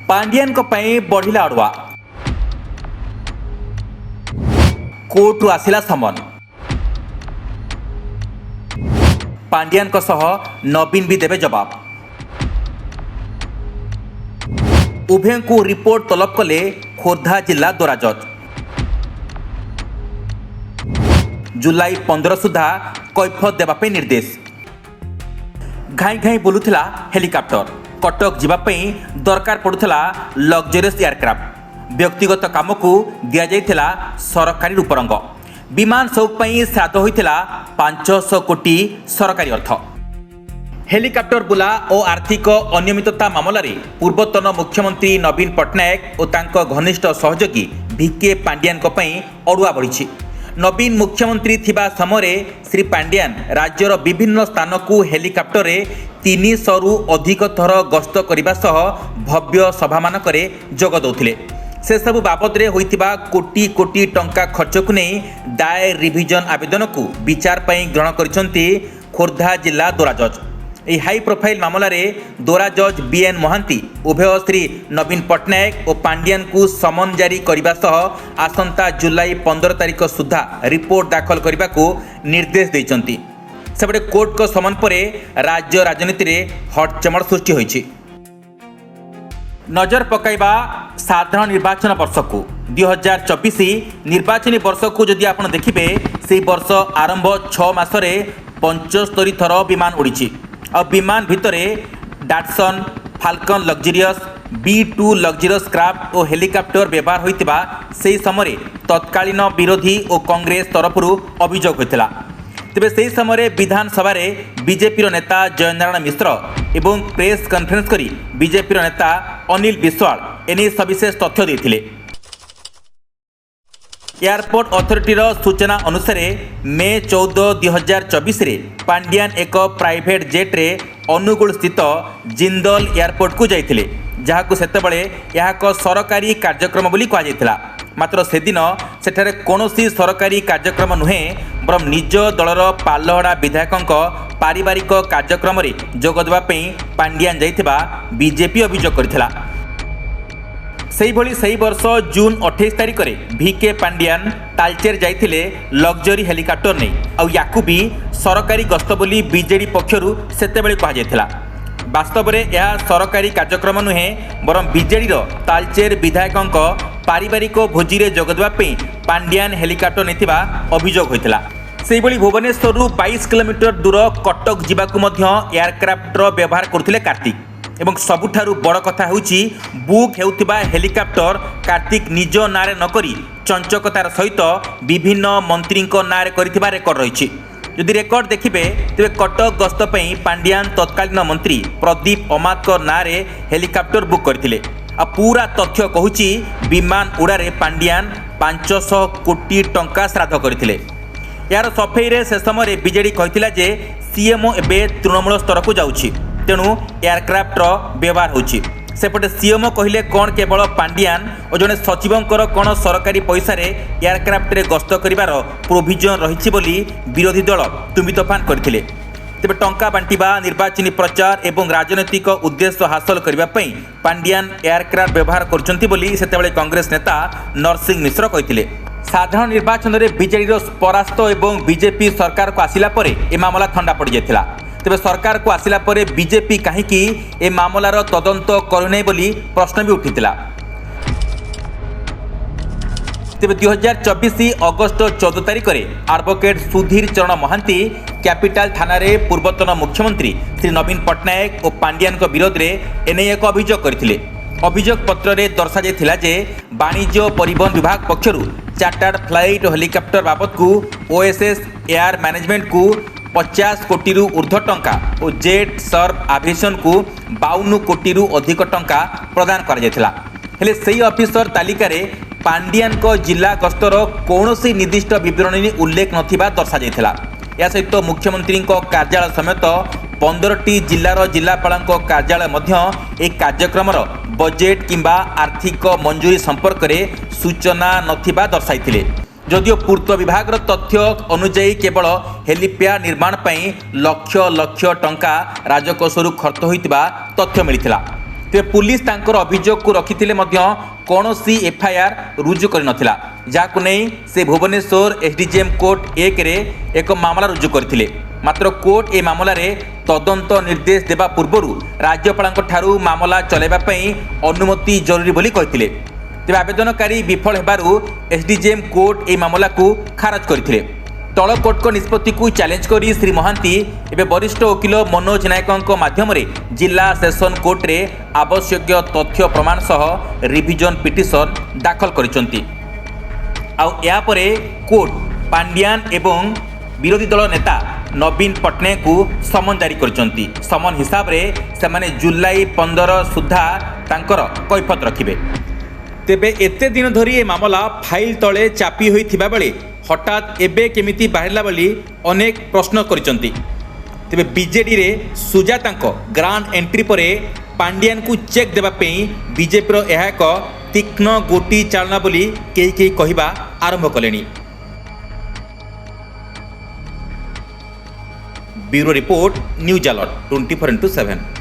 Pandian बढ़िला अड़ुआ court आसिला समन पांडियान नवीन भी देवे जवाब उभय को रिपोर्ट तलब कले खोर्धा जिला दोरा जज जुलाई 15 सुधा कैफत देवाई निर्देश घाई घाई बुलूला हेलिकॉप्टर कटक जीवाई दरकार पड़ूला लग्जरियस एयरक्राफ्ट व्यक्तिगत काम को दि जाइथिला सरकारी रूपरंग विमान सौक श्राद्ध होइथिला 500 कोटी सरकारी अर्थ हेलिकॉप्टर बुला और आर्थिक अनियमितता मामलें पूर्वतन मुख्यमंत्री नवीन पट्टनायक और तांको घनिष्ठ सहयोगी भिके पांडियान अड़ुआ बढ़ी नवीन मुख्यमंत्री थिबा समय श्री पांडियान राज्यर विभिन्न स्थान को हेलिकॉप्टर 300 रु अधिक थर गस्त करने सह भव्य सभा मानकरे जोग दौथिले से सबु बाबद में होइतिबा कोटी कोटी टंका खर्च को नहीं दायर रिविजन आवेदन को विचार पई ग्रहण करिसंती खोर्धा जिला दोरा जज यह हाई प्रोफाइल मामलें दोरा जज बीएन महांती उभय श्री नवीन पट्टनायक और पांडियान को समन जारी करने सह आसंता जुलाई 15 तारिख सुधा रिपोर्ट दाखल करने को निर्देश देइचंती सेपटे कोर्ट को समन पर राज्य राजनीति में हटचमड़ सृष्टि होइछि नजर पकाइबा साधारण निर्वाचन वर्ष को 2024 निर्वाचनी वर्ष को जदि आपण देखिबे से वर्ष आरंभ 6 मासरे 75 थर विमान उड़ी और विमान भितरे Dassault Falcon luxurious B2 luxurious craft और हेलिकॉप्टर व्यवहार होइतिबा से समय तत्कालीन विरोधी और कांग्रेस तरफ अभियोग होइतिला तेबे से समय विधानसभा बीजेपी नेता जयनारायण मिश्र एवं प्रेस कॉन्फ्रेंस करी बीजेपी नेता अनिल विश्वाल एने सविशेष तथ्य देथिले एयरपोर्ट अथॉरिटीर सूचना अनुसार मे 14 2024 पांडियान एक प्राइवेट जेट्रे अनुगुल स्थित जिंदल एयरपोर्ट को जाइथिले जहां सेतेबेले यह एक सरकारी कार्यक्रम बोली कहा जाइथिला मात्र से दिन सेठारे कौनसी सरकारी कार्यक्रम नुहे बरम निज दलर पालहड़ा विधायकों पारिवारिक कार्यक्रम जोग देवाई पांडियान जाइथिबा बीजेपी अभियोग करथिला से वर्ष जून 28 तारिख में भिके पांडियान तालचेर जाइथिले लग्जरी हेलिकॉप्टर नहीं और याकू भी सरकारी गस्त बोली बीजेडी पक्षरु सेतेबेले कहा जाइथिला वास्तव में यह सरकारी कार्यक्रम नुहे बरम बीजेडी तालचेर विधायकों पारिवारिक भोजी रे जोग देवाई पांडियान हेलिकॉप्टर नेथिबा अभियोग होइथिला से भुवनेश्वर 22 किलोमीटर दूर कटक जीवाकू मध्य एयरक्राफ्टर व्यवहार करथिले कार्तिक एवं सबुठारु बड़ कथा होउची बुक हेउतिबा हेलिकॉप्टर कार्तिक निज नारे नकरी चंचकतार सहित विभिन्न मंत्री नारे करिथिबा रेकर्ड रही यदि रेकर्ड देखिबे तेबे कटक गस्त पई पांडियान तत्कालीन मंत्री प्रदीप अमात नारे हेलिकॉप्टर बुक करथिले आ पूरा तथ्य कहूची विमान उड़ारे पांडियान 500 कोटी टंका श्राद्ध करथिले यार सफेई रे से समय बीजेडी कहिथिला जे सीएमओ एबे तृणमूल स्तर को जाउची तेणु एयरक्राफ्टर व्यवहार होची सेपटे सीएमओ कहले कौन केवल पांडियान और जड़े सचिवंकर कौन सरकारी पैसा एयरक्राफ्ट रे गस्त करिवार प्रोविजन रही बोली विरोधी दल तुमी तोफान करथिले तेबे टंका बांटिबा निर्वाचनी प्रचार एवं राजनैतिक उद्देश्य हासिल करने पांडियान एयरक्राफ्ट व्यवहार करछंती बोली सेतेबेले कांग्रेस नेता नरसिंह मिश्र कहिथिले साधारण निर्वाचन में बीजेडी परास्त एवं बीजेपी सरकार को आसिला परे ए मामला ठंडा पड़ जाइथिला तेबे सरकार को आसिला परे बीजेपी कहीं ए मामलार तदंत करूने बोली प्रश्न भी उठिथिला तेबे 2024 अगस्त 14 तारिख में एडवोकेट सुधीर चरण महांती कैपिटल थाना रे पूर्वतन मुख्यमंत्री श्री नवीन पट्टनायक और पांडियान विरोध में एने एक अभियोग करथिले अभियोग पत्र रे दर्शा जाइथिला जे वाणिज्य और परिवहन विभाग पक्षरु चार्टर्ड फ्लाइट और हेलिकॉप्टर बाबद को ओएसएस एयर मैनेजमेंट को 50 कोटी रु ऊर्ध्व टंका और जेट सर्व एविएशन को 52 कोटी रु अधिक टंका प्रदान कर जाइथिला हेले सही ऑफिसर तालिका रे पांडियान को जिला गस्तर कौनसी निर्दिष्ट विवरणी उल्लेख नथिबा दर्शा जाइथिला या सहित मुख्यमंत्री कार्यालय समेत 15टी जिलार जिलापाल कार्यालय मध्य एक कार्यक्रम बजेट किंबा आर्थिक मंजूरी संपर्क में सूचना नथिबा दर्शाइथिले जदिओ पूर्त विभाग तथ्य अनुजाई केवल हेलीपैड निर्माण पर लक्ष लक्ष टंका राजकोषरू खर्च होइतिबा तथ्य मिलिथिला तेज पुलिस तांकर अभियोग को रखिथिले मध्य कौनसी एफआईआर रुजु कर नथिला जाकु नै से भुवनेश्वर एसडीजेएम कोर्ट 1 रे एक मामला रुजु करथिले। मात्र कोर्ट ए मामला रे तदंत निर्देश देबा पूर्वरु राज्यपालଙ୍କ ठारू मामला चलाइबा पई अनुमति जरूरी बोली कहिथिले। तेज आवेदनकारी विफल हेबारु एसडीजेएम कोर्ट ए मामला को खारज करथिले। तल कोर्ट को निष्पत्ति को चैलेंज करी श्री महांती एवं वरिष्ठ वकिल मनोज नायक माध्यम जिला सेशन कोर्ट रे आवश्यक तथ्य प्रमाण सह रिविजन पिटिशन दाखल करिसंती। या परे कोर्ट पांड्यान एवं विरोधी दल नेता नवीन पट्टनायक को समन जारी करिसंती। समन हिसाब रे सेमाने जुलाई 15 सुधा तांकर कैफत रखिबे। तेबे एते दिन धरी ए मामला फाइल तले चापी होइथिबा बेले हठात एबे केमिति बाहरला बोली अनेक प्रश्न करिसंती। तेबे बीजेडी रे सुजाता ग्रांड एंट्री परे पांड्यान को चेक देबा पई बीजेपी रो यह एक तीक्ष्ण गोटी चालना बोली केही कहिबा आरंभ कलेनी। Bureau report news alert 24x7।